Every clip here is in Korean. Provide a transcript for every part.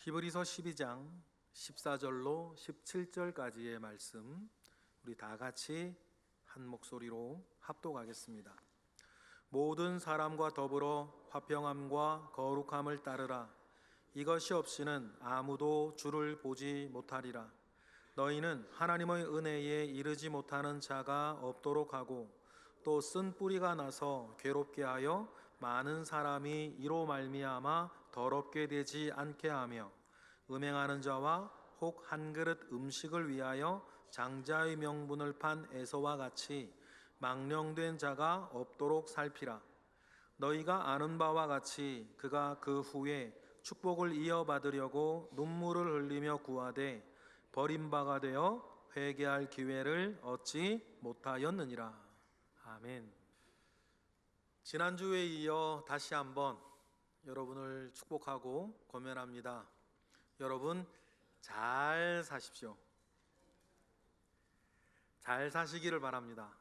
히브리서 12장 14절로 17절까지의 말씀 우리 다 같이 한 목소리로 합독하겠습니다. 모든 사람과 더불어 화평함과 거룩함을 따르라. 이것이 없이는 아무도 주를 보지 못하리라. 너희는 하나님의 은혜에 이르지 못하는 자가 없도록 하고 또 쓴 뿌리가 나서 괴롭게 하여 많은 사람이 이로 말미암아 더럽게 되지 않게 하며 음행하는 자와 혹 한 그릇 음식을 위하여 장자의 명분을 판 에서와 같이 망령된 자가 없도록 살피라. 너희가 아는 바와 같이 그가 그 후에 축복을 이어받으려고 눈물을 흘리며 구하되 버림바가 되어 회개할 기회를 얻지 못하였느니라. 아멘. 지난주에 이어 다시 한번 여러분을 축복하고 권면합니다. 여러분 잘 사십시오. 잘 사시기를 바랍니다.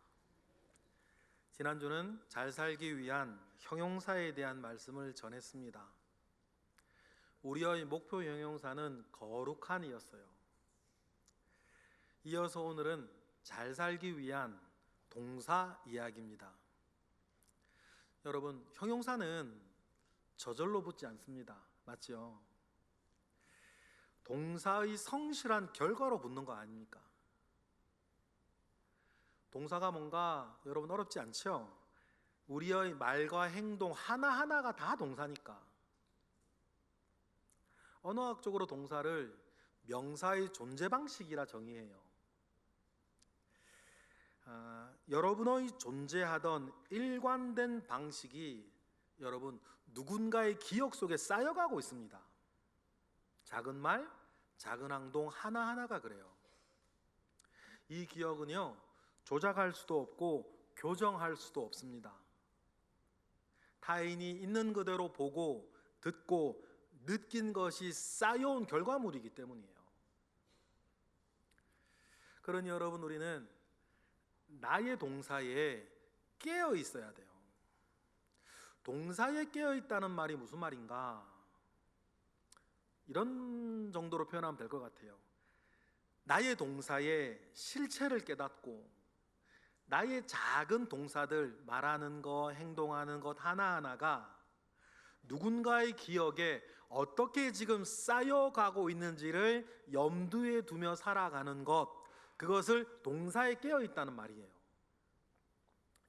지난주는 잘 살기 위한 형용사에 대한 말씀을 전했습니다. 우리의 목표 형용사는 거룩한이었어요. 이어서 오늘은 잘 살기 위한 동사 이야기입니다. 여러분, 형용사는 저절로 붙지 않습니다. 맞죠? 동사의 성실한 결과로 붙는 거 아닙니까? 동사가 뭔가 여러분 어렵지 않죠? 우리의 말과 행동 하나하나가 다 동사니까. 언어학적으로 동사를 명사의 존재 방식이라 정의해요. 여러분의 존재하던 일관된 방식이 여러분 누군가의 기억 속에 쌓여가고 있습니다. 작은 말, 작은 행동 하나하나가 그래요. 이 기억은요, 조작할 수도 없고 교정할 수도 없습니다. 타인이 있는 그대로 보고 듣고 느낀 것이 쌓여온 결과물이기 때문이에요. 그러니 여러분, 우리는 나의 동사에 깨어 있어야 돼요. 동사에 깨어 있다는 말이 무슨 말인가? 이런 정도로 표현하면 될 것 같아요. 나의 동사의 실체를 깨닫고 나의 작은 동사들, 말하는 것, 행동하는 것 하나하나가 누군가의 기억에 어떻게 지금 쌓여가고 있는지를 염두에 두며 살아가는 것, 그것을 동사에 깨어 있다는 말이에요.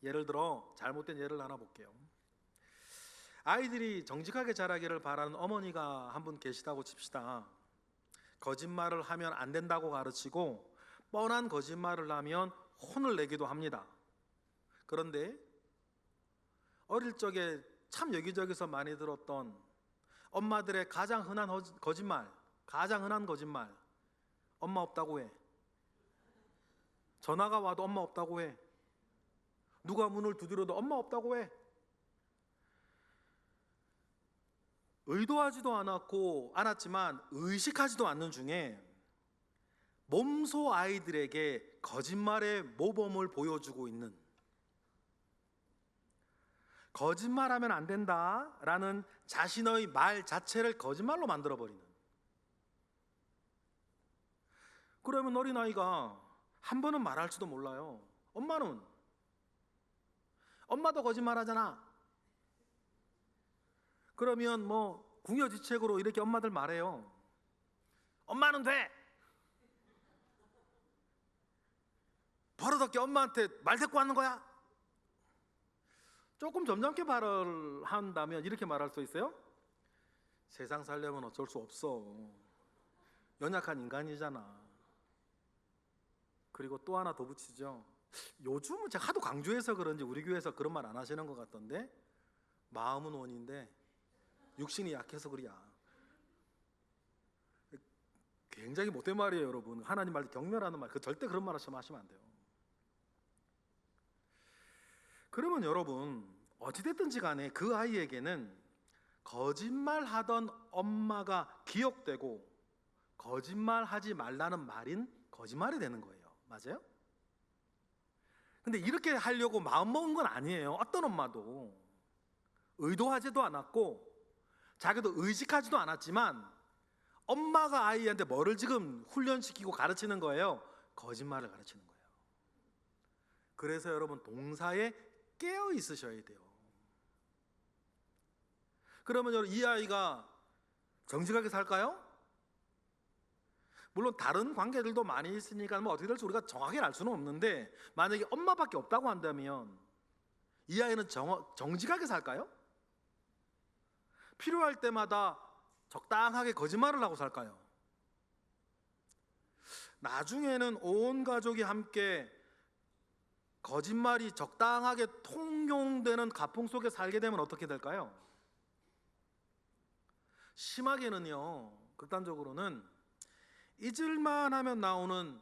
예를 들어 잘못된 예를 하나 볼게요. 아이들이 정직하게 자라기를 바라는 어머니가 한 분 계시다고 칩시다. 거짓말을 하면 안 된다고 가르치고 뻔한 거짓말을 하면 혼을 내기도 합니다. 그런데 어릴 적에 참 여기저기서 많이 들었던 엄마들의 가장 흔한 거짓말, 엄마 없다고 해. 전화가 와도 엄마 없다고 해. 누가 문을 두드려도 엄마 없다고 해. 의도하지도 않았지만 의식하지도 않는 중에 몸소 아이들에게 거짓말의 모범을 보여주고 있는, 거짓말하면 안 된다라는 자신의 말 자체를 거짓말로 만들어버리는. 그러면 어린아이가 한 번은 말할지도 몰라요. 엄마도 거짓말하잖아. 그러면 궁여지책으로 이렇게 엄마들 말해요. 엄마는 돼. 버릇없게 엄마한테 말 대꾸 하는 거야. 조금 점잖게 말을 한다면 이렇게 말할 수 있어요. 세상 살려면 어쩔 수 없어. 연약한 인간이잖아. 그리고 또 하나 더 붙이죠. 요즘은 제가 하도 강조해서 그런지 우리 교회에서 그런 말 안 하시는 것 같던데, 마음은 원인데 육신이 약해서 그래야. 굉장히 못된 말이에요, 여러분. 하나님 말 경멸하는 말, 절대 그런 말 하시면 안 돼요. 그러면 여러분, 어찌됐든지 간에 그 아이에게는 거짓말하던 엄마가 기억되고 거짓말하지 말라는 말인 거짓말이 되는 거예요. 맞아요? 근데 이렇게 하려고 마음먹은 건 아니에요. 어떤 엄마도 의도하지도 않았고 자기도 의식하지도 않았지만 엄마가 아이한테 뭐를 지금 훈련시키고 가르치는 거예요? 거짓말을 가르치는 거예요. 그래서 여러분 동사에 깨어 있으셔야 돼요. 그러면 여러분 이 아이가 정직하게 살까요? 물론 다른 관계들도 많이 있으니까 뭐 어떻게 될지 우리가 정확히 알 수는 없는데, 만약에 엄마밖에 없다고 한다면 이 아이는 정직하게 살까요? 필요할 때마다 적당하게 거짓말을 하고 살까요? 나중에는 온 가족이 함께 거짓말이 적당하게 통용되는 가풍 속에 살게 되면 어떻게 될까요? 심하게는요, 극단적으로는 잊을만 하면 나오는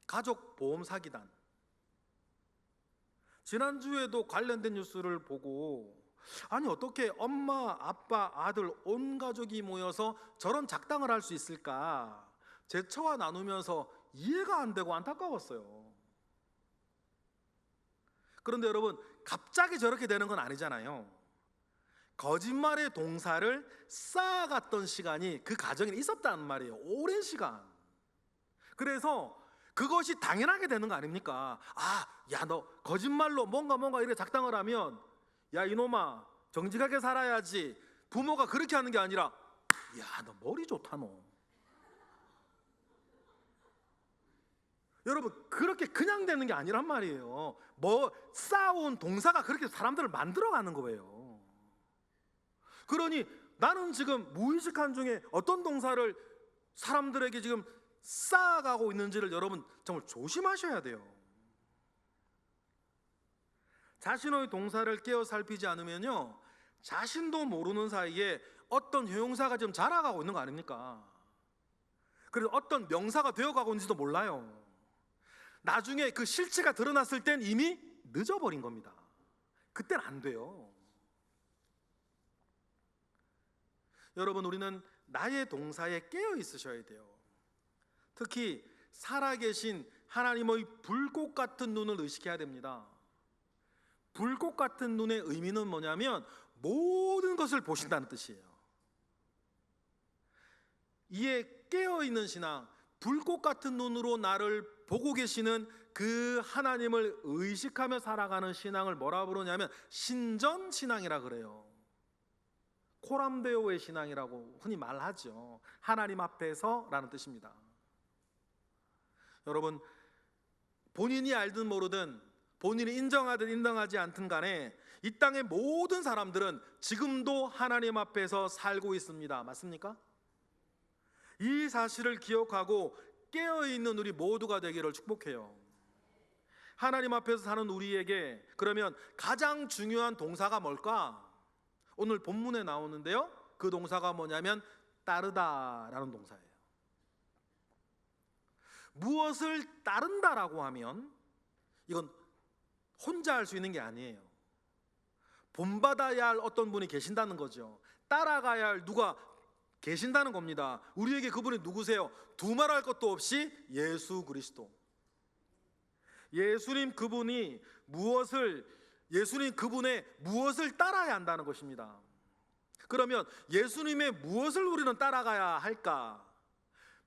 가족 보험 사기단. 지난주에도 관련된 뉴스를 보고, 아니 어떻게 엄마, 아빠, 아들 온 가족이 모여서 저런 작당을 할 수 있을까 제처와 나누면서 이해가 안 되고 안타까웠어요. 그런데 여러분, 갑자기 저렇게 되는 건 아니잖아요. 거짓말의 동사를 쌓아갔던 시간이 그 가정에 있었단 말이에요. 오랜 시간. 그래서 그것이 당연하게 되는 거 아닙니까? 야, 너 거짓말로 뭔가 이렇게 작당을 하면, 야 이놈아 정직하게 살아야지. 부모가 그렇게 하는 게 아니라, 야 너 머리 좋다 너. 여러분, 그렇게 그냥 되는 게 아니란 말이에요. 뭐 쌓아온 동사가 그렇게 사람들을 만들어가는 거예요. 그러니 나는 지금 무의식한 중에 어떤 동사를 사람들에게 지금 쌓아가고 있는지를 여러분 정말 조심하셔야 돼요. 자신의 동사를 깨어 살피지 않으면요, 자신도 모르는 사이에 어떤 형용사가 지금 자라가고 있는 거 아닙니까? 그래서 어떤 명사가 되어가고 있는지도 몰라요. 나중에 그 실체가 드러났을 땐 이미 늦어버린 겁니다. 그땐 안 돼요. 여러분, 우리는 나의 동사에 깨어 있으셔야 돼요. 특히 살아계신 하나님의 불꽃 같은 눈을 의식해야 됩니다. 불꽃 같은 눈의 의미는 뭐냐면 모든 것을 보신다는 뜻이에요. 이에 깨어있는 신앙, 불꽃 같은 눈으로 나를 보고 계시는 그 하나님을 의식하며 살아가는 신앙을 뭐라 부르냐면 신전신앙이라 그래요. 코람데오의 신앙이라고 흔히 말하죠. 하나님 앞에서 라는 뜻입니다. 여러분, 본인이 알든 모르든, 본인이 인정하든 인정하지 않든 간에 이 땅의 모든 사람들은 지금도 하나님 앞에서 살고 있습니다. 맞습니까? 이 사실을 기억하고 깨어있는 우리 모두가 되기를 축복해요. 하나님 앞에서 사는 우리에게 그러면 가장 중요한 동사가 뭘까? 오늘 본문에 나오는데요, 그 동사가 뭐냐면 따르다라는 동사예요. 무엇을 따른다라고 하면 이건 혼자 할 수 있는 게 아니에요. 본받아야 할 어떤 분이 계신다는 거죠. 따라가야 할 누가 계신다는 겁니다. 우리에게 그분이 누구세요? 두말할 것도 없이 예수 그리스도. 예수님 그분의 무엇을 따라야 한다는 것입니다. 그러면 예수님의 무엇을 우리는 따라가야 할까?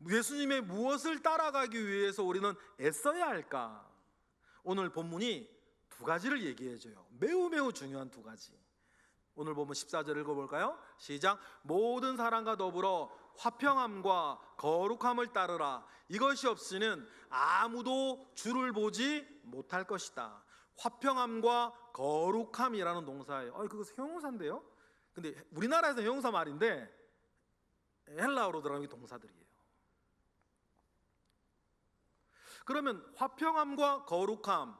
예수님의 무엇을 따라가기 위해서 우리는 애써야 할까? 오늘 본문이 두 가지를 얘기해줘요. 매우 중요한 두 가지. 오늘 보면 14절 읽어볼까요? 시작. 모든 사람과 더불어 화평함과 거룩함을 따르라. 이것이 없이는 아무도 주를 보지 못할 것이다. 화평함과 거룩함이라는 동사예요. 그거 형용사인데요? 근데 우리나라에서 형용사 말인데 헬라어로 들어가는 게 동사들이에요. 그러면 화평함과 거룩함,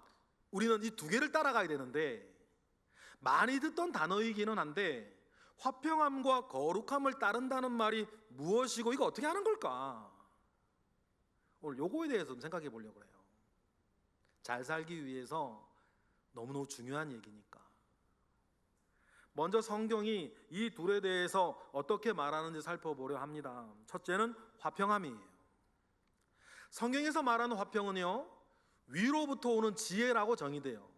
우리는 이 두 개를 따라가야 되는데, 많이 듣던 단어이기는 한데 화평함과 거룩함을 따른다는 말이 무엇이고 이거 어떻게 하는 걸까? 오늘 요거에 대해서 좀 생각해 보려고 해요. 잘 살기 위해서 너무너무 중요한 얘기니까. 먼저 성경이 이 둘에 대해서 어떻게 말하는지 살펴보려 합니다. 첫째는 화평함이에요. 성경에서 말하는 화평은요, 위로부터 오는 지혜라고 정의돼요.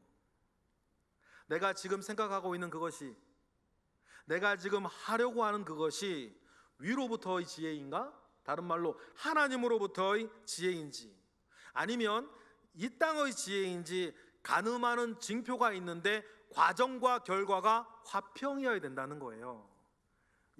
내가 지금 생각하고 있는 그것이, 내가 지금 하려고 하는 그것이 위로부터의 지혜인가? 다른 말로 하나님으로부터의 지혜인지, 아니면 이 땅의 지혜인지 가늠하는 징표가 있는데 과정과 결과가 화평이어야 된다는 거예요.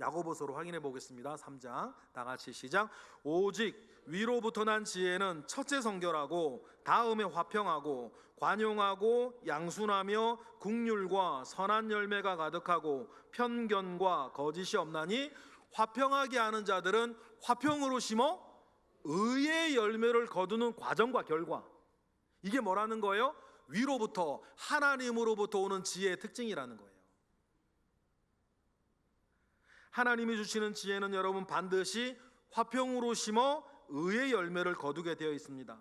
야고보서로 확인해 보겠습니다. 3장 다 같이 시작. 오직 위로부터 난 지혜는 첫째 성결하고 다음에 화평하고 관용하고 양순하며 긍휼과 선한 열매가 가득하고 편견과 거짓이 없나니 화평하게 하는 자들은 화평으로 심어 의의 열매를 거두는 과정과 결과, 이게 뭐라는 거예요? 위로부터, 하나님으로부터 오는 지혜의 특징이라는 거예요. 하나님이 주시는 지혜는 여러분 반드시 화평으로 심어 의의 열매를 거두게 되어 있습니다.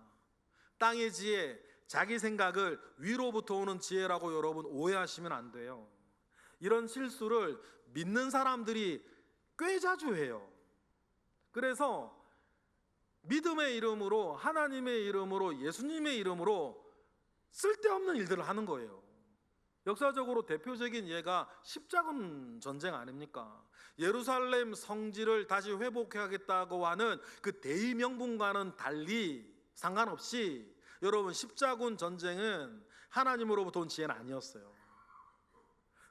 땅의 지혜, 자기 생각을 위로부터 오는 지혜라고 여러분 오해하시면 안 돼요. 이런 실수를 믿는 사람들이 꽤 자주 해요. 그래서 믿음의 이름으로, 하나님의 이름으로, 예수님의 이름으로 쓸데없는 일들을 하는 거예요. 역사적으로 대표적인 예가 십자군 전쟁 아닙니까? 예루살렘 성지를 다시 회복하겠다고 하는 그 대의 명분과는 달리, 상관없이 여러분 십자군 전쟁은 하나님으로부터 온 지혜는 아니었어요.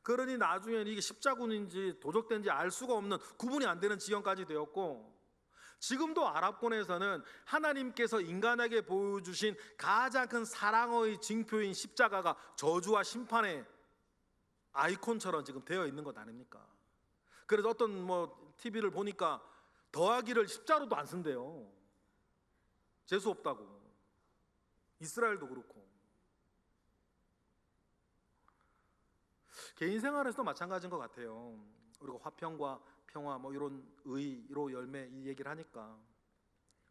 그러니 나중에는 이게 십자군인지 도적된지 알 수가 없는, 구분이 안 되는 지경까지 되었고, 지금도 아랍권에서는 하나님께서 인간에게 보여주신 가장 큰 사랑의 징표인 십자가가 저주와 심판의 아이콘처럼 지금 되어 있는 것 아닙니까? 그래서 어떤 TV를 보니까 더하기를 십자로도 안 쓴대요. 재수 없다고. 이스라엘도 그렇고. 개인 생활에서도 마찬가지인 것 같아요. 우리가 화평과 평화 이런 의로 열매 이 얘기를 하니까,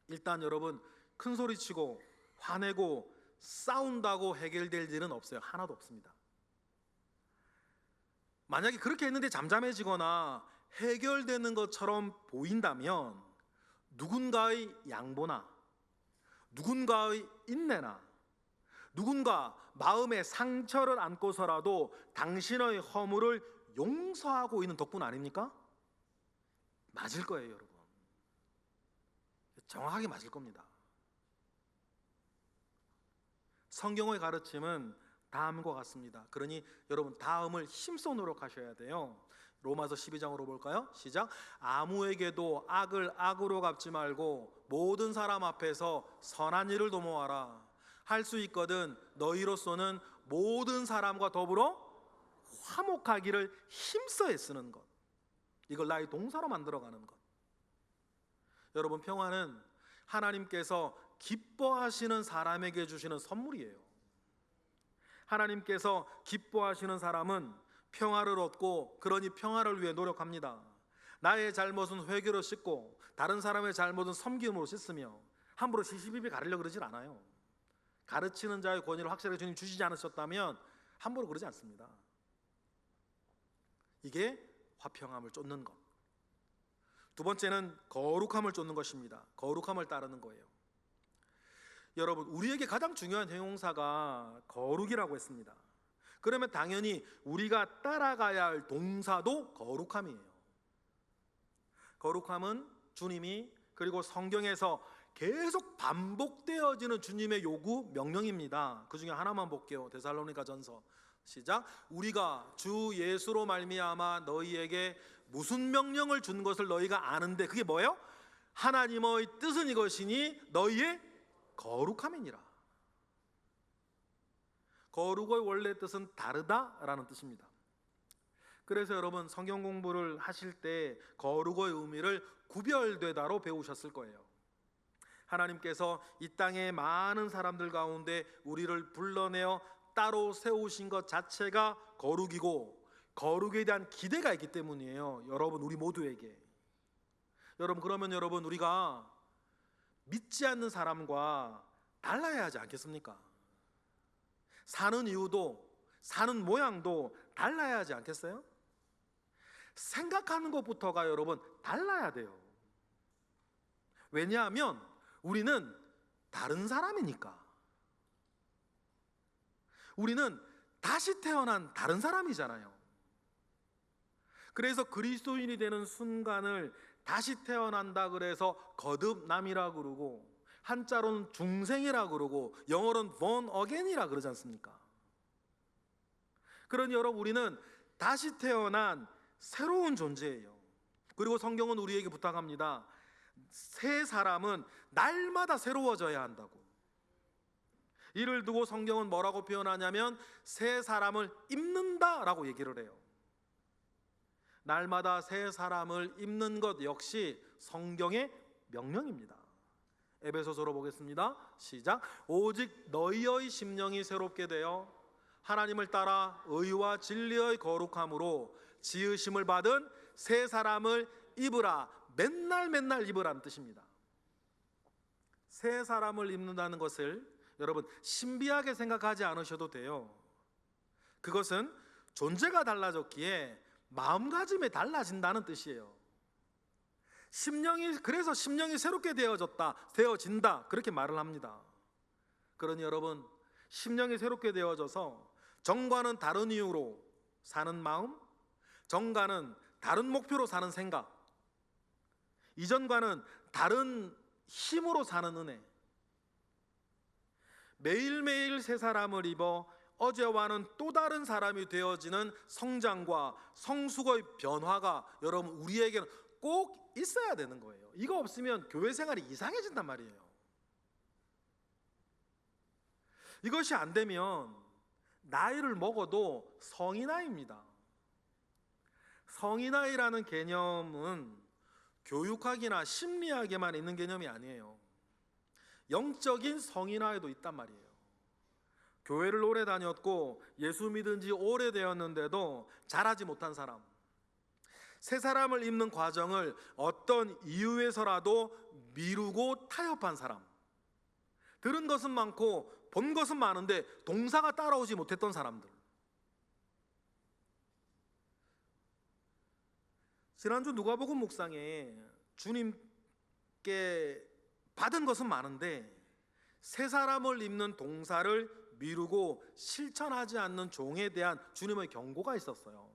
일단 여러분 큰 소리 치고 화내고 싸운다고 해결될 일은 없어요. 하나도 없습니다. 만약에 그렇게 했는데 잠잠해지거나 해결되는 것처럼 보인다면 누군가의 양보나 누군가의 인내나 누군가 마음의 상처를 안고서라도 당신의 허물을 용서하고 있는 덕분 아닙니까? 맞을 거예요, 여러분. 정확하게 맞을 겁니다. 성경의 가르침은 다음과 같습니다. 그러니 여러분 다음을 힘써 노력하셔야 돼요. 로마서 12장으로 볼까요? 시작. 아무에게도 악을 악으로 갚지 말고 모든 사람 앞에서 선한 일을 도모하라. 할 수 있거든 너희로서는 모든 사람과 더불어 화목하기를 힘써 애쓰는 것. 이걸 나의 동사로 만들어가는 것. 여러분 평화는 하나님께서 기뻐하시는 사람에게 주시는 선물이에요. 하나님께서 기뻐하시는 사람은 평화를 얻고 그러니 평화를 위해 노력합니다. 나의 잘못은 회개로 씻고 다른 사람의 잘못은 섬김으로 씻으며 함부로 시시비비 가리려고 그러질 않아요. 가르치는 자의 권위를 확실하게 주님 주시지 않으셨다면 함부로 그러지 않습니다. 이게 화평함을 쫓는 것. 두 번째는 거룩함을 쫓는 것입니다. 거룩함을 따르는 거예요. 여러분 우리에게 가장 중요한 형용사가 거룩이라고 했습니다. 그러면 당연히 우리가 따라가야 할 동사도 거룩함이에요. 거룩함은 주님이 그리고 성경에서 계속 반복되어지는 주님의 요구, 명령입니다. 그 중에 하나만 볼게요. 데살로니가전서 시작. 우리가 주 예수로 말미암아 너희에게 무슨 명령을 준 것을 너희가 아는데 그게 뭐예요? 하나님의 뜻은 이것이니 너희의 거룩함이니라. 거룩의 원래 뜻은 다르다라는 뜻입니다. 그래서 여러분 성경 공부를 하실 때 거룩의 의미를 구별되다로 배우셨을 거예요. 하나님께서 이 땅의 많은 사람들 가운데 우리를 불러내어 따로 세우신 것 자체가 거룩이고 거룩에 대한 기대가 있기 때문이에요. 여러분 우리 모두에게. 여러분 그러면 여러분 우리가 믿지 않는 사람과 달라야 하지 않겠습니까? 사는 이유도 사는 모양도 달라야 하지 않겠어요? 생각하는 것부터가 여러분 달라야 돼요. 왜냐하면 우리는 다른 사람이니까. 우리는 다시 태어난 다른 사람이잖아요. 그래서 그리스도인이 되는 순간을 다시 태어난다 그래서 거듭남이라 그러고, 한자로는 중생이라 그러고, 영어로는 born again이라 그러지 않습니까? 그러니 여러분, 우리는 다시 태어난 새로운 존재예요. 그리고 성경은 우리에게 부탁합니다. 새 사람은 날마다 새로워져야 한다고. 이를 두고 성경은 뭐라고 표현하냐면 새 사람을 입는다라고 얘기를 해요. 날마다 새 사람을 입는 것 역시 성경의 명령입니다. 에베소서로 보겠습니다. 시작. 오직 너희의 심령이 새롭게 되어 하나님을 따라 의와 진리의 거룩함으로 지으심을 받은 새 사람을 입으라. 맨날 입으라는 뜻입니다. 새 사람을 입는다는 것을 여러분 신비하게 생각하지 않으셔도 돼요. 그것은 존재가 달라졌기에 마음가짐이 달라진다는 뜻이에요. 그래서 심령이 새롭게 되어진다 그렇게 말을 합니다. 그러니 여러분, 심령이 새롭게 되어져서 정과는 다른 이유로 사는 마음, 정과는 다른 목표로 사는 생각, 이전과는 다른 힘으로 사는 은혜, 매일매일 새 사람을 입어 어제와는 또 다른 사람이 되어지는 성장과 성숙의 변화가 여러분 우리에게는 꼭 있어야 되는 거예요. 이거 없으면 교회 생활이 이상해진단 말이에요. 이것이 안 되면 나이를 먹어도 성인아이입니다. 성인아이라는 개념은 교육학이나 심리학에만 있는 개념이 아니에요. 영적인 성인아이도 있단 말이에요. 교회를 오래 다녔고 예수 믿은 지 오래되었는데도 자라지 못한 사람, 새 사람을 입는 과정을 어떤 이유에서라도 미루고 타협한 사람, 들은 것은 많고 본 것은 많은데 동사가 따라오지 못했던 사람들. 지난주 누가복음 묵상에 주님께 받은 것은 많은데 새 사람을 입는 동사를 미루고 실천하지 않는 종에 대한 주님의 경고가 있었어요.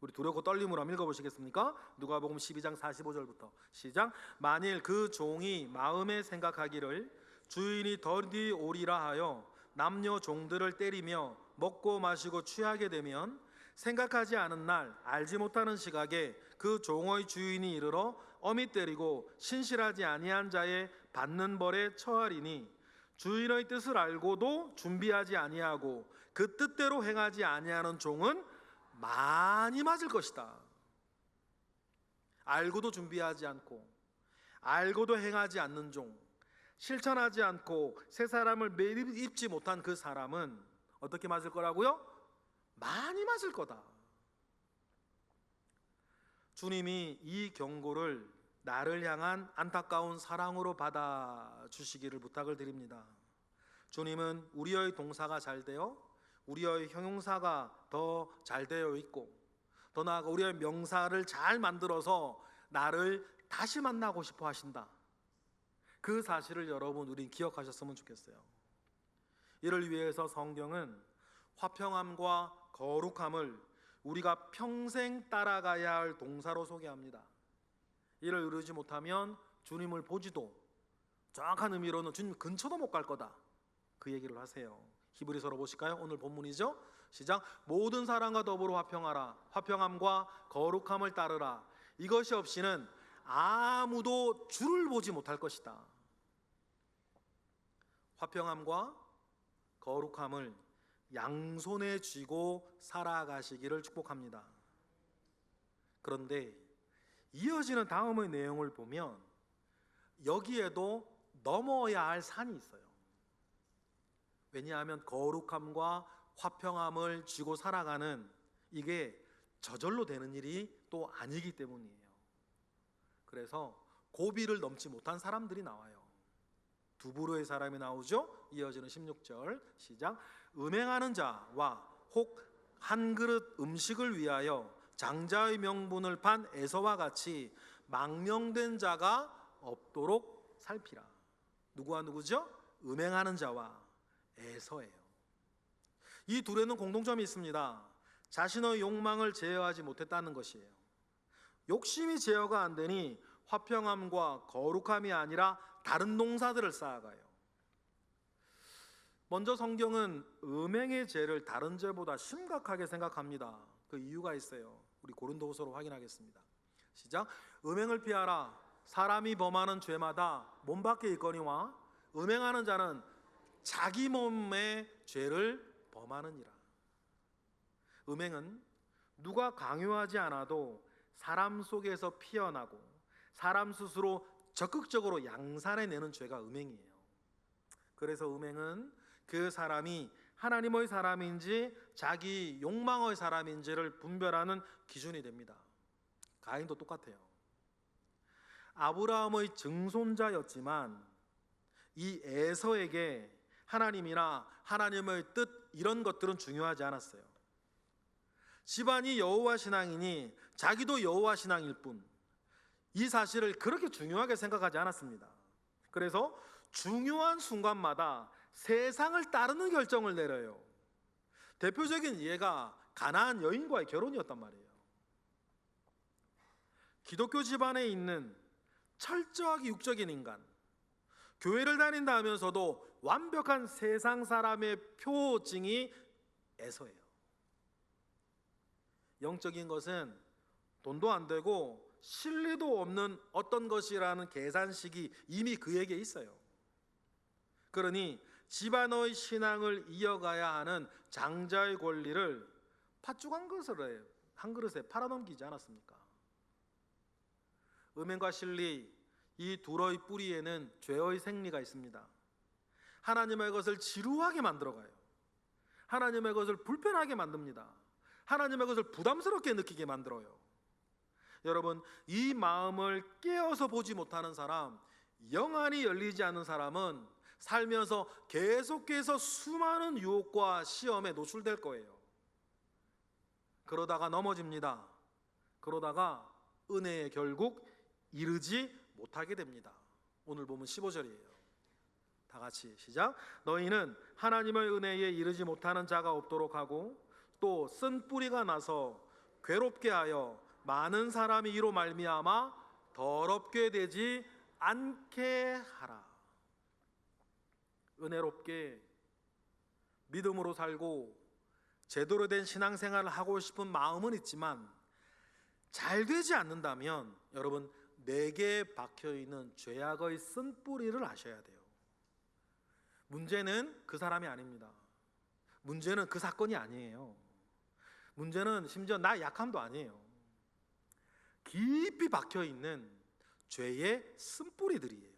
우리 두렵고 떨림으로 한번 읽어보시겠습니까? 누가복음 12장 45절부터 시작. 만일 그 종이 마음에 생각하기를 주인이 더디 오리라 하여 남녀 종들을 때리며 먹고 마시고 취하게 되면 생각하지 않은 날 알지 못하는 시각에 그 종의 주인이 이르러 엄히 때리고 신실하지 아니한 자의 받는 벌에 처하리니 주인의 뜻을 알고도 준비하지 아니하고 그 뜻대로 행하지 아니하는 종은 많이 맞을 것이다. 알고도 준비하지 않고 알고도 행하지 않는 종, 실천하지 않고 새 사람을 매일 입지 못한 그 사람은 어떻게 맞을 거라고요? 많이 맞을 거다. 주님이 이 경고를 나를 향한 안타까운 사랑으로 받아주시기를 부탁을 드립니다. 주님은 우리의 동사가 잘 되어 우리의 형용사가 더 잘 되어 있고 더 나아가 우리의 명사를 잘 만들어서 나를 다시 만나고 싶어 하신다. 그 사실을 여러분 우린 기억하셨으면 좋겠어요. 이를 위해서 성경은 화평함과 거룩함을 우리가 평생 따라가야 할 동사로 소개합니다. 이를 이루지 못하면 주님을 보지도, 정확한 의미로는 주님 근처도 못 갈 거다, 그 얘기를 하세요. 히브리서로 보실까요? 오늘 본문이죠. 시작. 모든 사람과 더불어 화평하라. 화평함과 거룩함을 따르라. 이것이 없이는 아무도 주를 보지 못할 것이다. 화평함과 거룩함을 양손에 쥐고 살아가시기를 축복합니다. 그런데 이어지는 다음의 내용을 보면 여기에도 넘어야 할 산이 있어요. 왜냐하면 거룩함과 화평함을 쥐고 살아가는 이게 저절로 되는 일이 또 아니기 때문이에요. 그래서 고비를 넘지 못한 사람들이 나와요. 두 부류의 사람이 나오죠. 이어지는 16절 시작. 음행하는 자와 혹 한 그릇 음식을 위하여 장자의 명분을 판 에서와 같이 망령된 자가 없도록 살피라. 누구와 누구죠? 음행하는 자와 에서예요. 이 둘에는 공통점이 있습니다. 자신의 욕망을 제어하지 못했다는 것이에요. 욕심이 제어가 안 되니 화평함과 거룩함이 아니라 다른 농사들을 쌓아가요. 먼저 성경은 음행의 죄를 다른 죄보다 심각하게 생각합니다. 그 이유가 있어요. 우리 고린도후서로 확인하겠습니다. 시작. 음행을 피하라. 사람이 범하는 죄마다 몸 밖에 있거니와 음행하는 자는 자기 몸의 죄를 범하느니라. 음행은 누가 강요하지 않아도 사람 속에서 피어나고 사람 스스로 적극적으로 양산해내는 죄가 음행이에요. 그래서 음행은 그 사람이 하나님의 사람인지 자기 욕망의 사람인지를 분별하는 기준이 됩니다. 가인도 똑같아요. 아브라함의 증손자였지만 이 에서에게 하나님이나 하나님의 뜻 이런 것들은 중요하지 않았어요. 집안이 여호와 신앙이니 자기도 여호와 신앙일 뿐, 이 사실을 그렇게 중요하게 생각하지 않았습니다. 그래서 중요한 순간마다 세상을 따르는 결정을 내려요. 대표적인 예가 가나안 여인과의 결혼이었단 말이에요. 기독교 집안에 있는 철저하게 육적인 인간, 교회를 다닌다 하면서도 완벽한 세상 사람의 표징이 에서예요. 영적인 것은 돈도 안 되고 실리도 없는 어떤 것이라는 계산식이 이미 그에게 있어요. 그러니 집안의 신앙을 이어가야 하는 장자의 권리를 팥죽 한 그릇에 팔아넘기지 않았습니까? 음행과 실리, 이 둘의 뿌리에는 죄의 생리가 있습니다. 하나님의 것을 지루하게 만들어가요. 하나님의 것을 불편하게 만듭니다. 하나님의 것을 부담스럽게 느끼게 만들어요. 여러분, 이 마음을 깨어서 보지 못하는 사람, 영안이 열리지 않는 사람은 살면서 계속해서 수많은 유혹과 시험에 노출될 거예요. 그러다가 넘어집니다. 그러다가 은혜에 결국 이르지 못하게 됩니다. 오늘 보면 15절이에요. 다 같이 시작. 너희는 하나님의 은혜에 이르지 못하는 자가 없도록 하고 또 쓴 뿌리가 나서 괴롭게 하여 많은 사람이 이로 말미암아 더럽게 되지 않게 하라. 은혜롭게 믿음으로 살고 제대로 된 신앙생활을 하고 싶은 마음은 있지만 잘 되지 않는다면 여러분, 내게 박혀있는 죄악의 쓴 뿌리를 아셔야 돼요. 문제는 그 사람이 아닙니다. 문제는 그 사건이 아니에요. 문제는 심지어 나 약함도 아니에요. 깊이 박혀있는 죄의 쓴뿌리들이에요.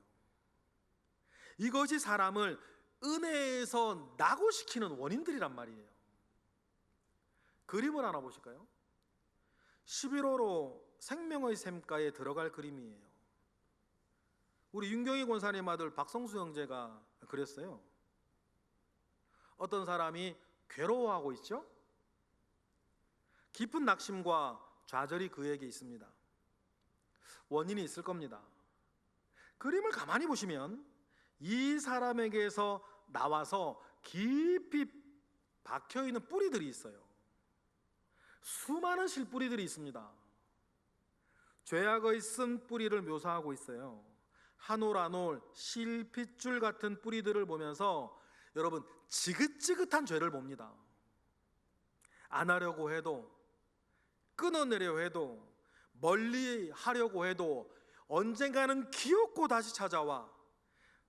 이것이 사람을 은혜에서 낙오시키는 원인들이란 말이에요. 그림을 하나 보실까요? 11호로 생명의 샘가에 들어갈 그림이에요. 우리 윤경희 권사님 아들 박성수 형제가 그랬어요. 어떤 사람이 괴로워하고 있죠? 깊은 낙심과 좌절이 그에게 있습니다. 원인이 있을 겁니다. 그림을 가만히 보시면 이 사람에게서 나와서 깊이 박혀있는 뿌리들이 있어요. 수많은 실뿌리들이 있습니다. 죄악의 쓴 뿌리를 묘사하고 있어요. 한 올 한 올 실핏줄 같은 뿌리들을 보면서 여러분, 지긋지긋한 죄를 봅니다. 안 하려고 해도, 끊어내려 해도, 멀리 하려고 해도 언젠가는 기어코 다시 찾아와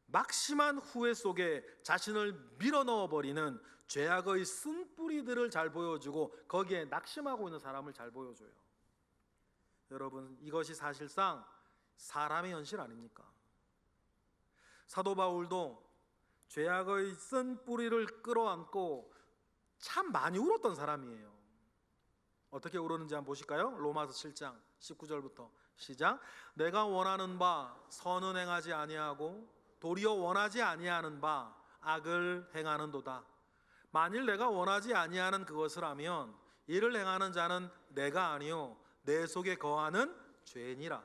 막심한 후회 속에 자신을 밀어넣어버리는 죄악의 쓴 뿌리들을 잘 보여주고 거기에 낙심하고 있는 사람을 잘 보여줘요. 여러분, 이것이 사실상 사람의 현실 아닙니까? 사도 바울도 죄악의 쓴 뿌리를 끌어안고 참 많이 울었던 사람이에요. 어떻게 울었는지 한번 보실까요? 로마서 7장 19절부터 시작. 내가 원하는 바 선은 행하지 아니하고 도리어 원하지 아니하는 바 악을 행하는도다. 만일 내가 원하지 아니하는 그것을 하면 이를 행하는 자는 내가 아니요 내 속에 거하는 죄니라.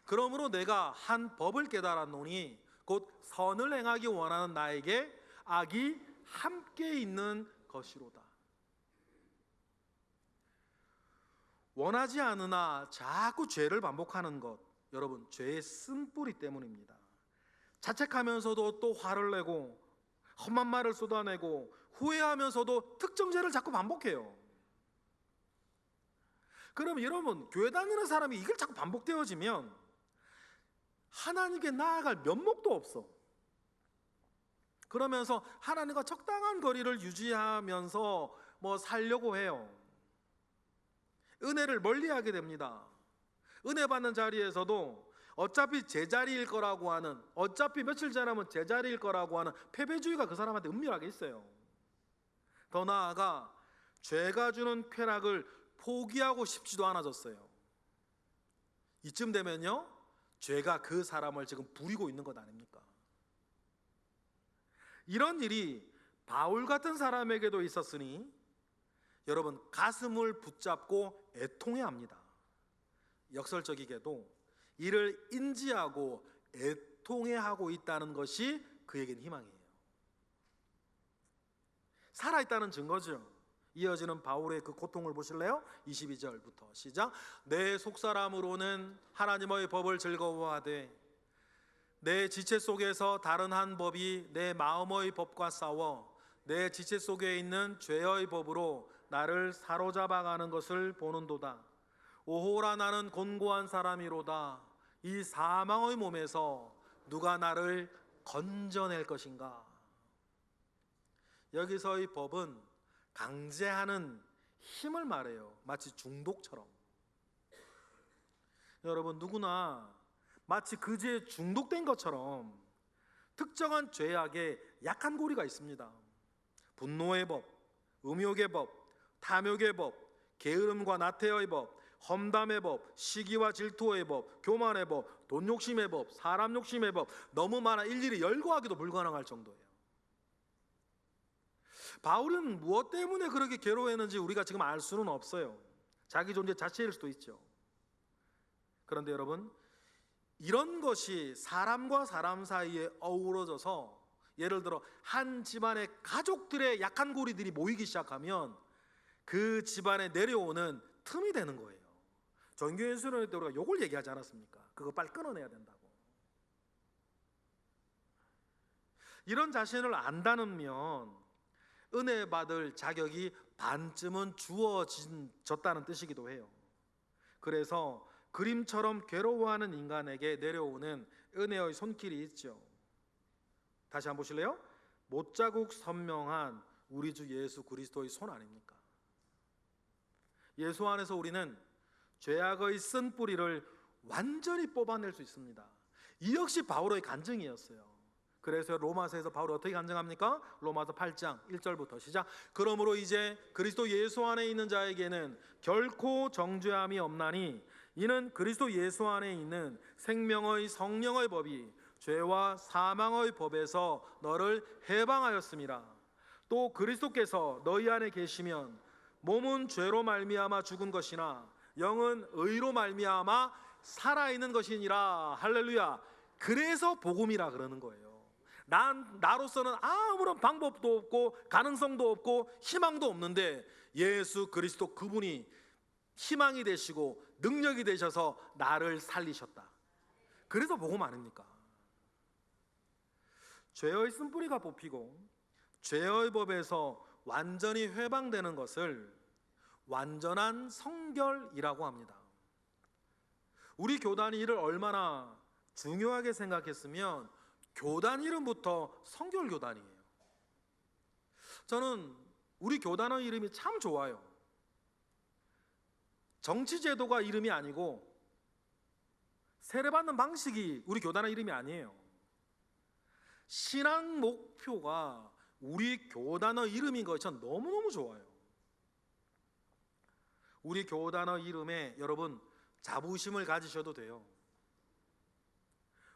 그러므로 내가 한 법을 깨달았노니 곧 선을 행하기 원하는 나에게 악이 함께 있는 것이로다. 원하지 않으나 자꾸 죄를 반복하는 것, 여러분 죄의 쓴뿌리 때문입니다. 자책하면서도 또 화를 내고 험한 말을 쏟아내고 후회하면서도 특정 죄를 자꾸 반복해요. 그럼 여러분, 교회 다니는 사람이 이걸 자꾸 반복되어지면 하나님께 나아갈 면목도 없어. 그러면서 하나님과 적당한 거리를 유지하면서 살려고 해요. 은혜를 멀리하게 됩니다. 은혜 받는 자리에서도 어차피 제자리일 거라고 하는, 어차피 며칠 지나면 제자리일 거라고 하는 패배주의가 그 사람한테 은밀하게 있어요. 더 나아가 죄가 주는 쾌락을 포기하고 싶지도 않아졌어요. 이쯤 되면요, 죄가 그 사람을 지금 부리고 있는 것 아닙니까? 이런 일이 바울 같은 사람에게도 있었으니 여러분, 가슴을 붙잡고 애통해야 합니다. 역설적이게도 이를 인지하고 애통해하고 있다는 것이 그에겐 희망이에요. 살아있다는 증거죠. 이어지는 바울의 그 고통을 보실래요? 22절부터 시작. 내 속사람으로는 하나님의 법을 즐거워하되 내 지체 속에서 다른 한 법이 내 마음의 법과 싸워 내 지체 속에 있는 죄의 법으로 나를 사로잡아가는 것을 보는도다. 오호라, 나는 곤고한 사람이로다. 이 사망의 몸에서 누가 나를 건져낼 것인가? 여기서의 법은 강제하는 힘을 말해요. 마치 중독처럼. 여러분, 누구나 마치 그 죄에 중독된 것처럼 특정한 죄악에 약한 고리가 있습니다. 분노의 법, 음욕의 법, 탐욕의 법, 게으름과 나태의 법, 험담의 법, 시기와 질투의 법, 교만의 법, 돈 욕심의 법, 사람 욕심의 법, 너무 많아 일일이 열거하기도 불가능할 정도예요. 바울은 무엇 때문에 그렇게 괴로워했는지 우리가 지금 알 수는 없어요. 자기 존재 자체일 수도 있죠. 그런데 여러분, 이런 것이 사람과 사람 사이에 어우러져서, 예를 들어 한 집안의 가족들의 약한 고리들이 모이기 시작하면 그 집안에 내려오는 틈이 되는 거예요. 전교회 수련회 때 우리가 요걸 얘기하지 않았습니까? 그거 빨리 끊어내야 된다고. 이런 자신을 안다면 은혜 받을 자격이 반쯤은 주어졌다는 뜻이기도 해요. 그래서 그림처럼 괴로워하는 인간에게 내려오는 은혜의 손길이 있죠. 다시 한번 보실래요? 못자국 선명한 우리 주 예수 그리스도의 손 아닙니까? 예수 안에서 우리는 죄악의 쓴뿌리를 완전히 뽑아낼 수 있습니다. 이 역시 바울의 간증이었어요. 그래서 로마서에서 바울이 어떻게 간증합니까? 로마서 8장 1절부터 시작. 그러므로 이제 그리스도 예수 안에 있는 자에게는 결코 정죄함이 없나니 이는 그리스도 예수 안에 있는 생명의 성령의 법이 죄와 사망의 법에서 너를 해방하였습니다. 또 그리스도께서 너희 안에 계시면 몸은 죄로 말미암아 죽은 것이나 영은 의로 말미암아 살아있는 것이니라. 할렐루야. 그래서 복음이라 그러는 거예요. 나로서는 아무런 방법도 없고 가능성도 없고 희망도 없는데 예수 그리스도 그분이 희망이 되시고 능력이 되셔서 나를 살리셨다. 그래서 복음 아닙니까? 죄의 쓴뿌리가 뽑히고 죄의 법에서 완전히 해방되는 것을 완전한 성결이라고 합니다. 우리 교단이 이를 얼마나 중요하게 생각했으면 교단 이름부터 성결교단이에요. 저는 우리 교단의 이름이 참 좋아요. 정치제도가 이름이 아니고 세례받는 방식이 우리 교단의 이름이 아니에요. 신앙 목표가 우리 교단의 이름인 것이 전 너무너무 좋아요. 우리 교단의 이름에 여러분 자부심을 가지셔도 돼요.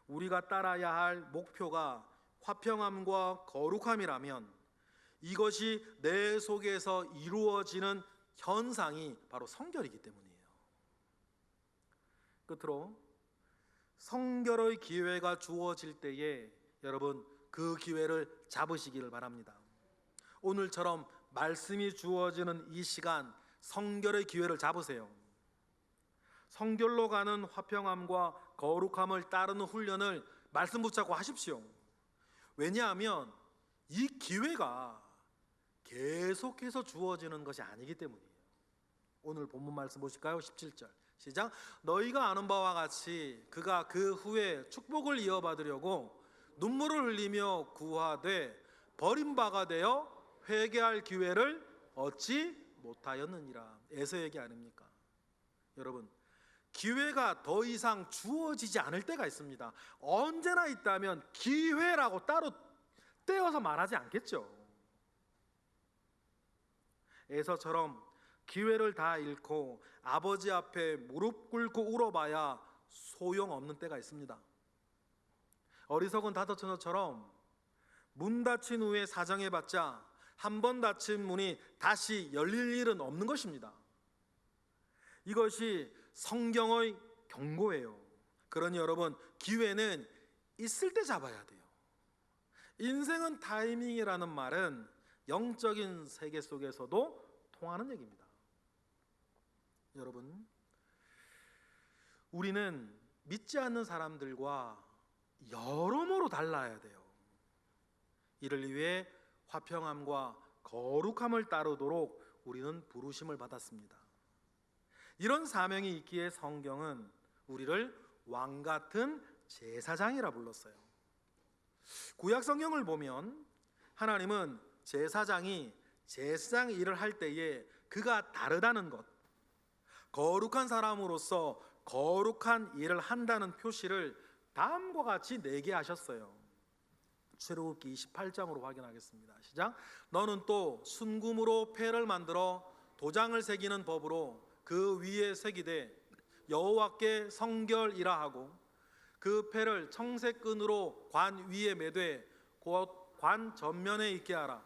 우리가 따라야 할 목표가 화평함과 거룩함이라면 이것이 내 속에서 이루어지는 현상이 바로 성결이기 때문이에요. 끝으로 성결의 기회가 주어질 때에 여러분 그 기회를 잡으시기를 바랍니다. 오늘처럼 말씀이 주어지는 이 시간 성결의 기회를 잡으세요. 성결로 가는 화평함과 거룩함을 따르는 훈련을 말씀 붙잡고 하십시오. 왜냐하면 이 기회가 계속해서 주어지는 것이 아니기 때문이에요. 오늘 본문 말씀 보실까요? 17절 시작. 너희가 아는 바와 같이 그가 그 후에 축복을 이어받으려고 눈물을 흘리며 구하되 버림바가 되어 회개할 기회를 얻지 못하였느니라. 에서 얘기 아닙니까? 여러분, 기회가 더 이상 주어지지 않을 때가 있습니다. 언제나 있다면 기회라고 따로 떼어서 말하지 않겠죠. 에서처럼 기회를 다 잃고 아버지 앞에 무릎 꿇고 울어봐야 소용없는 때가 있습니다. 어리석은 다저처녀처럼 문 닫힌 후에 사정해봤자 한 번 닫힌 문이 다시 열릴 일은 없는 것입니다. 이것이 성경의 경고예요. 그러니 여러분, 기회는 있을 때 잡아야 돼요. 인생은 타이밍이라는 말은 영적인 세계 속에서도 통하는 얘기입니다. 여러분, 우리는 믿지 않는 사람들과 여러모로 달라야 돼요. 이를 위해 화평함과 거룩함을 따르도록 우리는 부르심을 받았습니다. 이런 사명이 있기에 성경은 우리를 왕같은 제사장이라 불렀어요. 구약 성경을 보면 하나님은 제사장이 제사장 일을 할 때에 그가 다르다는 것, 거룩한 사람으로서 거룩한 일을 한다는 표시를 다음과 같이 내게 하셨어요. 출애굽기 28장으로 확인하겠습니다. 시작. 너는 또 순금으로 패를 만들어 도장을 새기는 법으로 그 위에 새기되 여호와께 성결이라 하고 그 패를 청색끈으로 관 위에 매되 곧 관 전면에 있게 하라.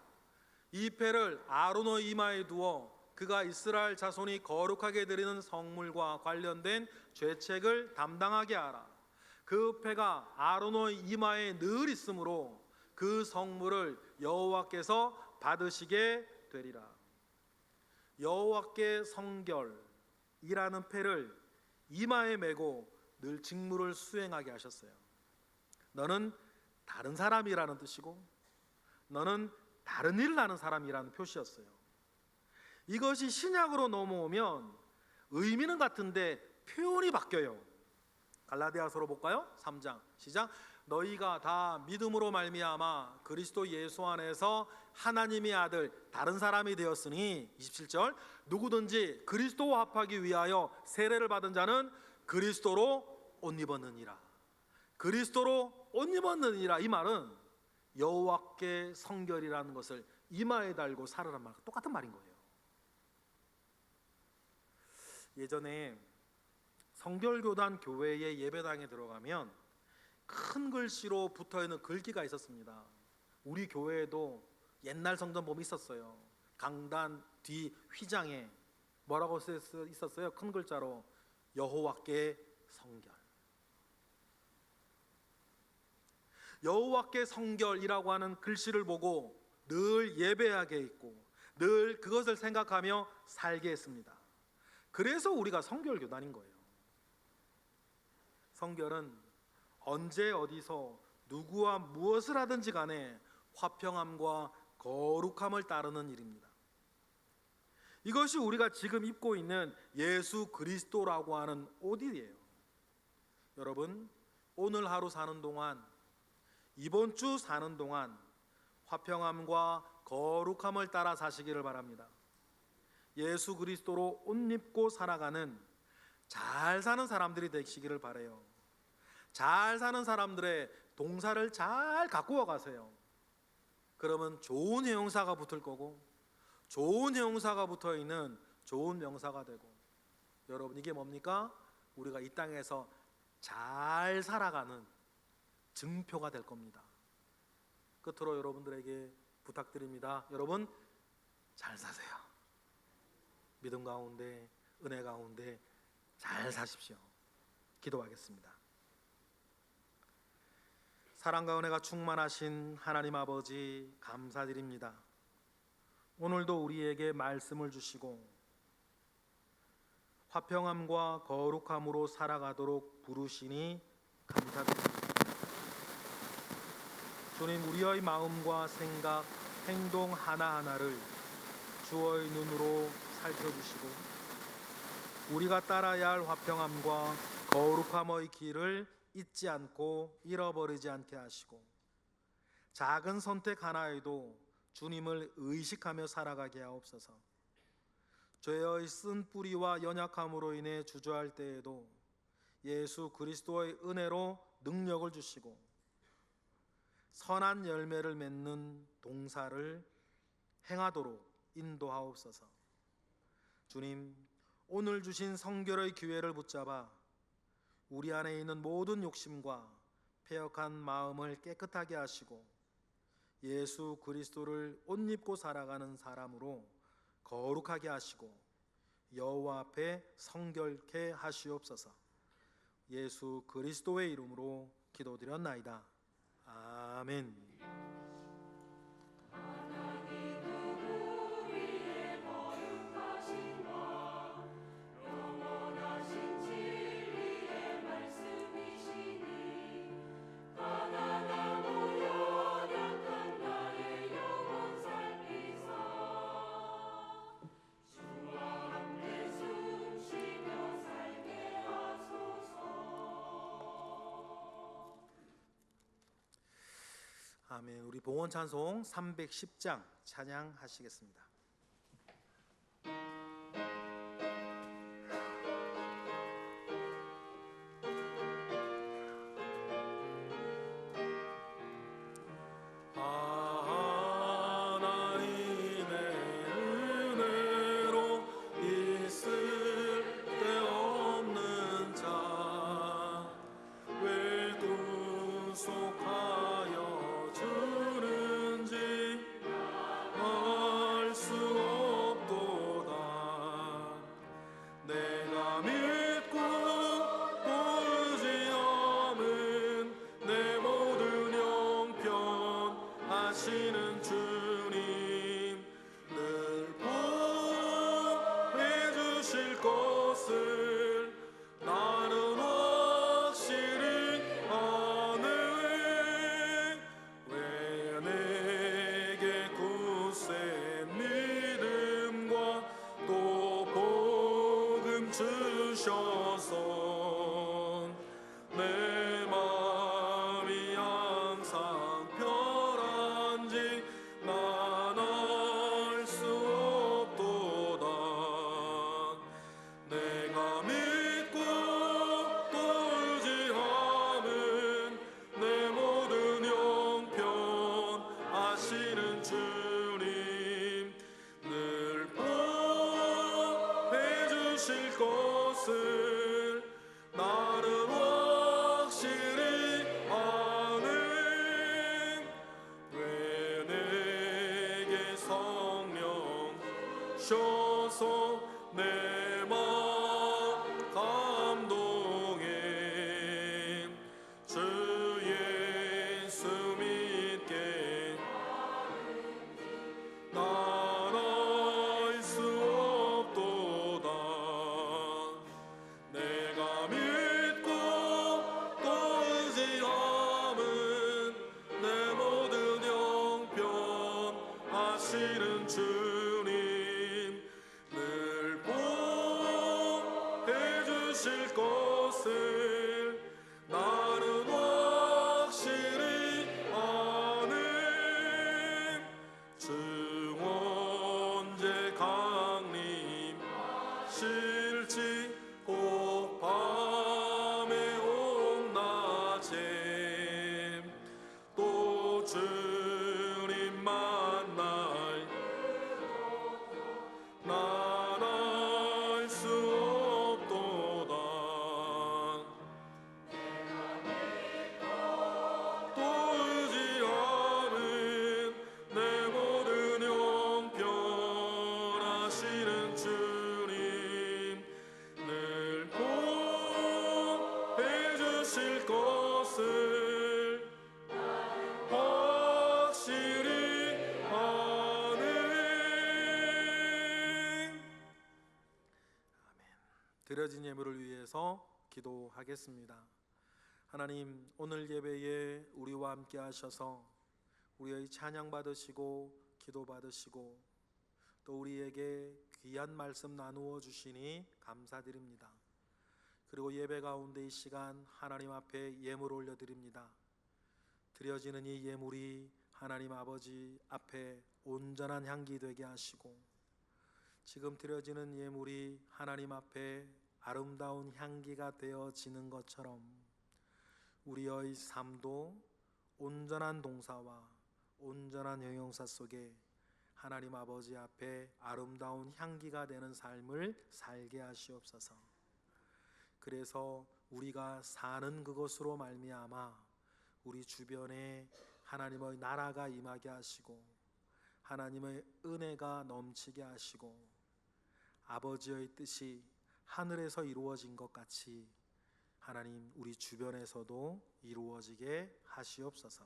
이 패를 아론의 이마에 두어 그가 이스라엘 자손이 거룩하게 드리는 성물과 관련된 죄책을 담당하게 하라. 그 패가 아론의 이마에 늘 있으므로 그 성물을 여호와께서 받으시게 되리라. 여호와께 성결이라는 패를 이마에 메고 늘 직무를 수행하게 하셨어요. 너는 다른 사람이라는 뜻이고 너는 다른 일을 하는 사람이라는 표시였어요. 이것이 신약으로 넘어오면 의미는 같은데 표현이 바뀌어요. 갈라디아서로 볼까요? 3장 시작. 너희가 다 믿음으로 말미암아 그리스도 예수 안에서 하나님의 아들 다른 사람이 되었으니 27절 누구든지 그리스도와 합하기 위하여 세례를 받은 자는 그리스도로 옷 입었느니라. 그리스도로 옷 입었느니라. 이 말은 여호와께 성결이라는 것을 이마에 달고 살으란 말과 똑같은 말인 거예요. 예전에 성결교단 교회의 예배당에 들어가면 큰 글씨로 붙어있는 글귀가 있었습니다. 우리 교회에도 옛날 성전 보면 있었어요. 강단 뒤 휘장에 뭐라고 써 있었어요? 큰 글자로 여호와께 성결. 여호와께 성결이라고 하는 글씨를 보고 늘 예배하게 있고 늘 그것을 생각하며 살게 했습니다. 그래서 우리가 성결교단인 거예요. 성결은 언제 어디서 누구와 무엇을 하든지 간에 화평함과 거룩함을 따르는 일입니다. 이것이 우리가 지금 입고 있는 예수 그리스도라고 하는 옷이에요. 여러분, 오늘 하루 사는 동안, 이번 주 사는 동안 화평함과 거룩함을 따라 사시기를 바랍니다. 예수 그리스도로 옷 입고 살아가는 잘 사는 사람들이 되시기를 바라요. 잘 사는 사람들의 동사를 잘 가꾸어 가세요. 그러면 좋은 형용사가 붙을 거고 좋은 형용사가 붙어 있는 좋은 명사가 되고, 여러분 이게 뭡니까? 우리가 이 땅에서 잘 살아가는 증표가 될 겁니다. 끝으로 여러분들에게 부탁드립니다. 여러분 잘 사세요. 믿음 가운데 은혜 가운데 잘 사십시오. 기도하겠습니다. 사랑과 은혜가 충만하신 하나님 아버지 감사드립니다. 오늘도 우리에게 말씀을 주시고 화평함과 거룩함으로 살아가도록 부르시니 감사드립니다. 주님, 우리의 마음과 생각, 행동 하나하나를 주의 눈으로 살펴주시고 우리가 따라야 할 화평함과 거룩함의 길을 잊지 않고 잃어버리지 않게 하시고 작은 선택 하나에도 주님을 의식하며 살아가게 하옵소서. 죄의 쓴 뿌리와 연약함으로 인해 주저할 때에도 예수 그리스도의 은혜로 능력을 주시고 선한 열매를 맺는 동사를 행하도록 인도하옵소서. 주님, 오늘 주신 성결의 기회를 붙잡아 우리 안에 있는 모든 욕심과 패역한 마음을 깨끗하게 하시고 예수 그리스도를 옷 입고 살아가는 사람으로 거룩하게 하시고 여호와 앞에 성결케 하시옵소서. 예수 그리스도의 이름으로 기도드렸나이다. 아멘. 아멘. 우리 봉헌 찬송 310장 찬양하시겠습니다. 내 마음 감동해 주 예수 믿게 난 알 수 없도다. 내가 믿고 또 의지함은 내 모든 형편 하시는 주님 늘 드려진 예물을 위해서 기도하겠습니다. 하나님, 오늘 예배에 우리와 함께 하셔서 우리의 찬양 받으시고 기도 받으시고 또 우리에게 귀한 말씀 나누어 주시니 감사드립니다. 그리고 예배 가운데 이 시간 하나님 앞에 예물 올려드립니다. 드려지는 이 예물이 하나님 아버지 앞에 온전한 향기 되게 하시고 지금 드려지는 예물이 하나님 앞에 아름다운 향기가 되어지는 것처럼 우리의 삶도 온전한 동사와 온전한 형용사 속에 하나님 아버지 앞에 아름다운 향기가 되는 삶을 살게 하시옵소서. 그래서 우리가 사는 그것으로 말미암아 우리 주변에 하나님의 나라가 임하게 하시고 하나님의 은혜가 넘치게 하시고 아버지의 뜻이 하늘에서 이루어진 것 같이 하나님 우리 주변에서도 이루어지게 하시옵소서.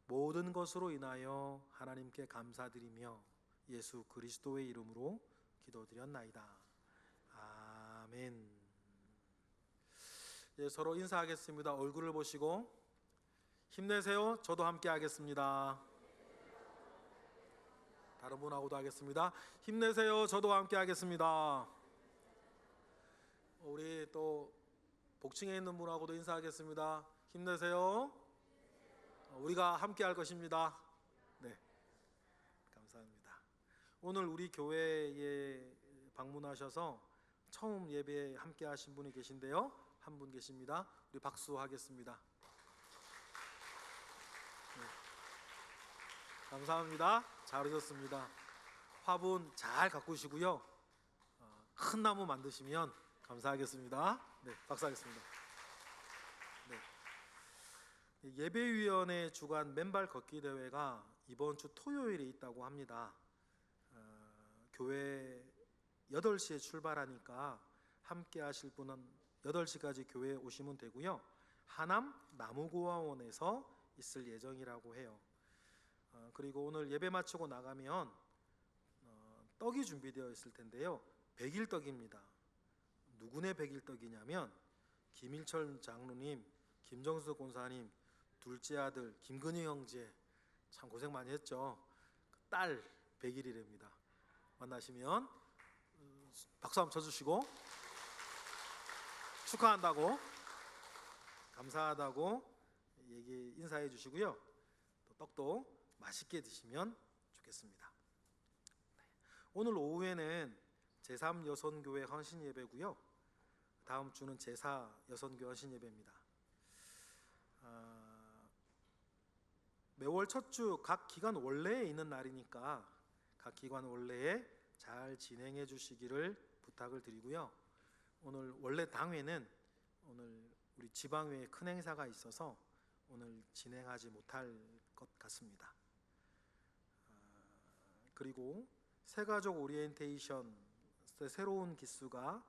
모든 것으로 인하여 하나님께 감사드리며 예수 그리스도의 이름으로 기도드렸나이다. 아멘. 예, 서로 인사하겠습니다. 얼굴을 보시고 힘내세요. 저도 함께 하겠습니다. 다른 분하고도 하겠습니다. 힘내세요. 저도 함께 하겠습니다. 우리 또 복층에 있는 분하고도 인사하겠습니다. 힘내세요. 우리가 함께 할 것입니다. 네, 감사합니다. 오늘 우리 교회에 방문하셔서 처음 예배에 함께 하신 분이 계신데요. 한 분 계십니다. 우리 박수하겠습니다. 네. 감사합니다. 잘 오셨습니다. 화분 잘 가꾸시고요. 큰 나무 만드시면 감사하겠습니다. 네, 박수하겠습니다. 네. 예배위원회 주관 맨발 걷기 대회가 이번 주 토요일에 있다고 합니다. 교회 8시에 출발하니까 함께 하실 분은 8시까지 교회에 오시면 되고요. 하남 나무고아원에서 있을 예정이라고 해요. 그리고 오늘 예배 마치고 나가면 떡이 준비되어 있을 텐데요. 백일떡입니다. 누구네 백일떡이냐면 김일철 장로님, 김정수 권사님, 둘째 아들 김근희 형제 참 고생 많이 했죠. 딸 백일이랍니다. 만나시면 박수 한번 쳐주시고 축하한다고 감사하다고 인사해 주시고요. 또 떡도 맛있게 드시면 좋겠습니다. 오늘 오후에는 제3여선교회 헌신예배고요. 다음 주는 제4여선교회 헌신예배입니다. 매월 첫 주 각 기관 원래에 있는 날이니까 각 기관 원래에 잘 진행해 주시기를 부탁을 드리고요. 오늘 원래 당회는 오늘 우리 지방회에 큰 행사가 있어서 오늘 진행하지 못할 것 같습니다. 그리고 새가족 오리엔테이션 새로운 기수가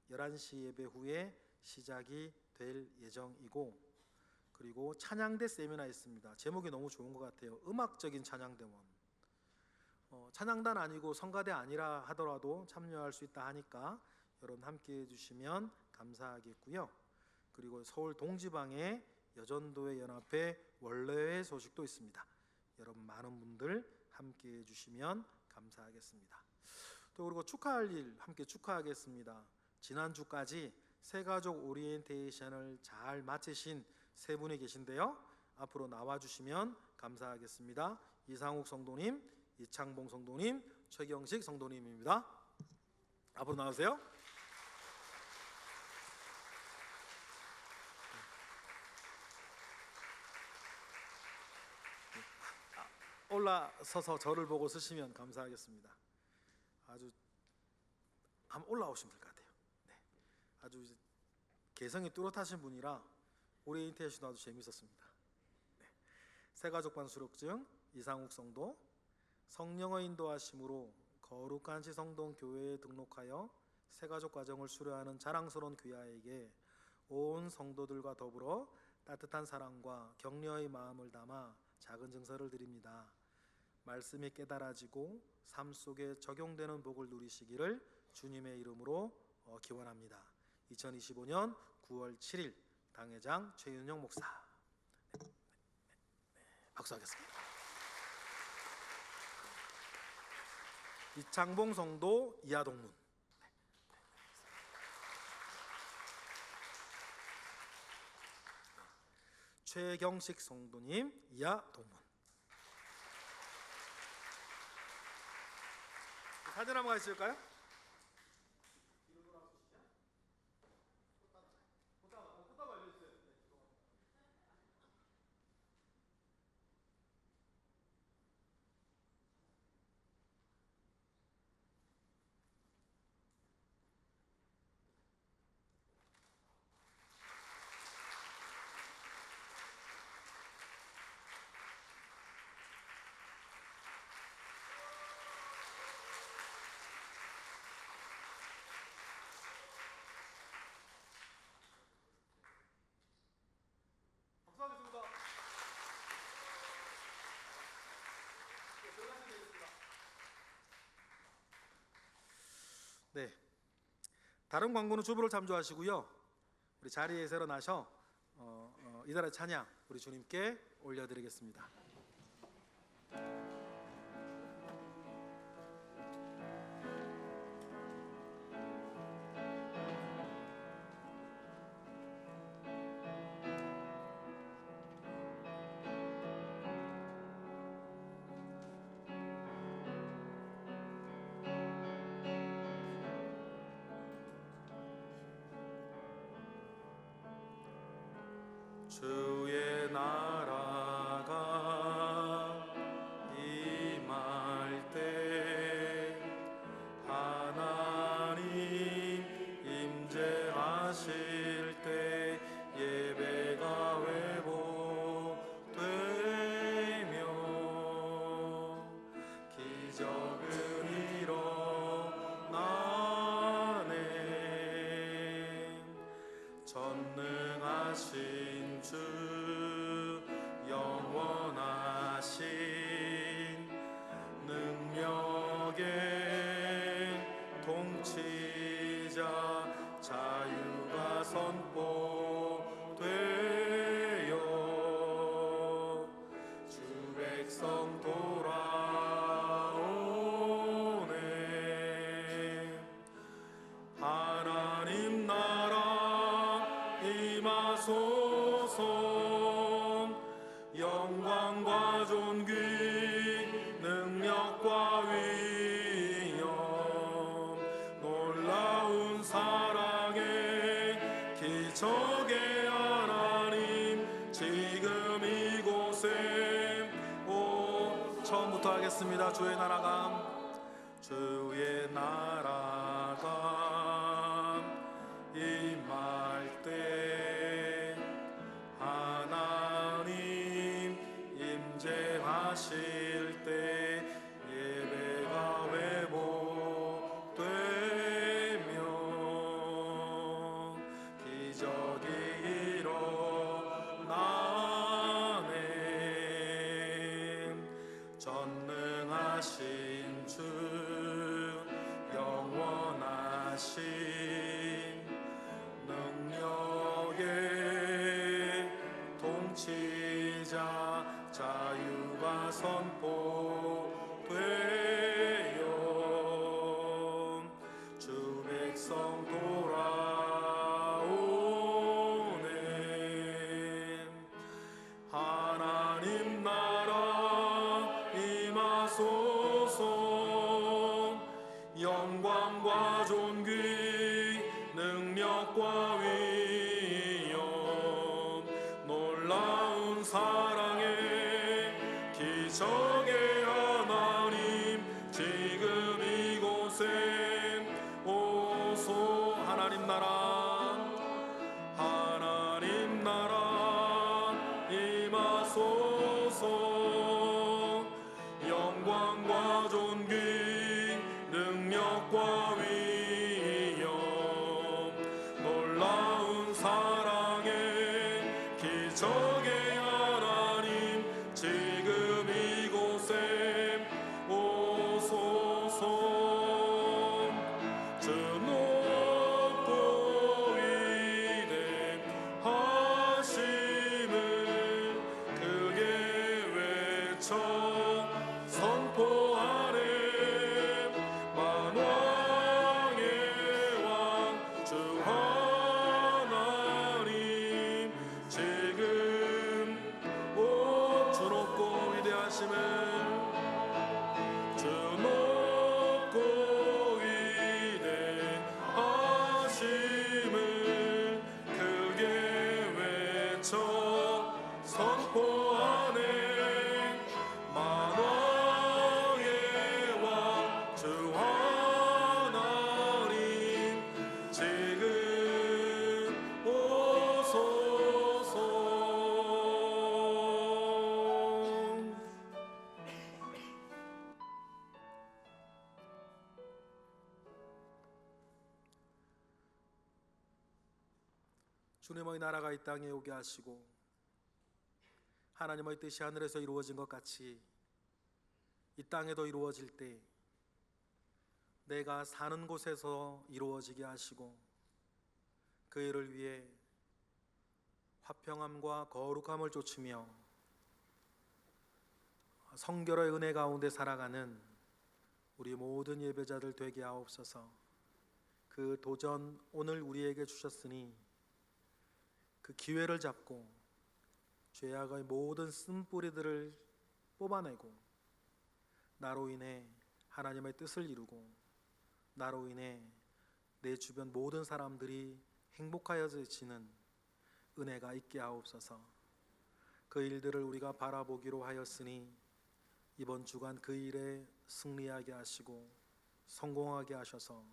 11시 예배 후에 시작이 될 예정이고 그리고 찬양대 세미나 있습니다. 제목이 너무 좋은 것 같아요. 음악적인 찬양대원. 찬양단 아니고 성가대 아니라 하더라도 참여할 수 있다 하니까 여러분 함께 해주시면 감사하겠고요. 그리고 서울 동지방에 여전도회 연합회 원래회 소식도 있습니다. 여러분 많은 분들 함께 해주시면 감사하겠습니다. 또 그리고 축하할 일 함께 축하하겠습니다. 지난주까지 새가족 오리엔테이션을 잘 마치신 세 분이 계신데요. 앞으로 나와주시면 감사하겠습니다. 이상욱 성도님, 이창봉 성도님, 최경식 성도님입니다. 앞으로 나오세요. 올라서서 저를 보고 쓰시면 감사하겠습니다. 아주 한번 올라오시면 될 것 같아요. 네. 아주 개성이 뚜렷하신 분이라 오리엔테이션도 아주 재미있었습니다. 네. 새가족 반수록증 이상욱 성도 성령의 인도하심으로 거룩한 지성동 교회에 등록하여 새가족 과정을 수료하는 자랑스러운 귀하에게 온 성도들과 더불어 따뜻한 사랑과 격려의 마음을 담아 작은 증서를 드립니다. 말씀이 깨달아지고 삶 속에 적용되는 복을 누리시기를 주님의 이름으로 기원합니다. 2025년 9월 7일 당회장 최윤영 목사. 박수하겠습니다. 이창봉 성도 이하동문. 최경식 성도님 이하동문. 사진 한번 같이 찍을까요? 박수하겠습니다. 네, 다른 광고는 주부를 참조하시고요. 우리 자리에서 일어나셔 이달의 찬양 우리 주님께 올려드리겠습니다. 주의 나라가 임할 때 하나님 임재하실 때 예배가 회복되며 기적은 일어나네. 전능하신 주 영원하신 능력의 통치자 자유가 선포되어 주 백성 돌아오네. 하나님 나라 임하소서. 영광과 존귀 능력과 위엄 놀라운 사랑의 기적의 하나님 지금 이곳에 처음부터 하겠습니다. 주의 나라가 임할 때 하나님 임재하실 때 예배가 회복되며 기적이 일어나네. 전능하신 주 영원하신 능력의 통치자 자유가 선포되어 주 백성 돌아오네. 하나님 나라 임하소서. 영광과 존귀 능력과 위엄 놀라운 사랑의 기적의 하나님 지금 이곳에 오소. 하나님 나라 임하소서. 영광과 존귀 능력과 위엄 놀라운 사랑의 기적의 하나님 지금 이곳에 오소서. 주 외쳐 선포하네 만왕의 왕 주 하나님 지금 주 높고 위대하심을 주 높고 위대하심을 크게 외쳐 선포하네 만왕의 왕 주 하나님 지금 오소서. 주님의 나라가 이 땅에 오게 하시고 하나님의 뜻이 하늘에서 이루어진 것 같이 이 땅에도 이루어질 때 내가 사는 곳에서 이루어지게 하시고 그 일을 위해 화평함과 거룩함을 쫓으며 성결의 은혜 가운데 살아가는 우리 모든 예배자들 되게 하옵소서. 그 도전 오늘 우리에게 주셨으니 그 기회를 잡고 죄악의 모든 쓴뿌리들을 뽑아내고 나로 인해 하나님의 뜻을 이루고 나로 인해 내 주변 모든 사람들이 행복하여지는 은혜가 있게 하옵소서. 그 일들을 우리가 바라보기로 하였으니 이번 주간 그 일에 승리하게 하시고 성공하게 하셔서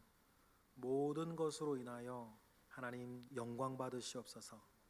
모든 것으로 인하여 하나님 영광 받으시옵소서.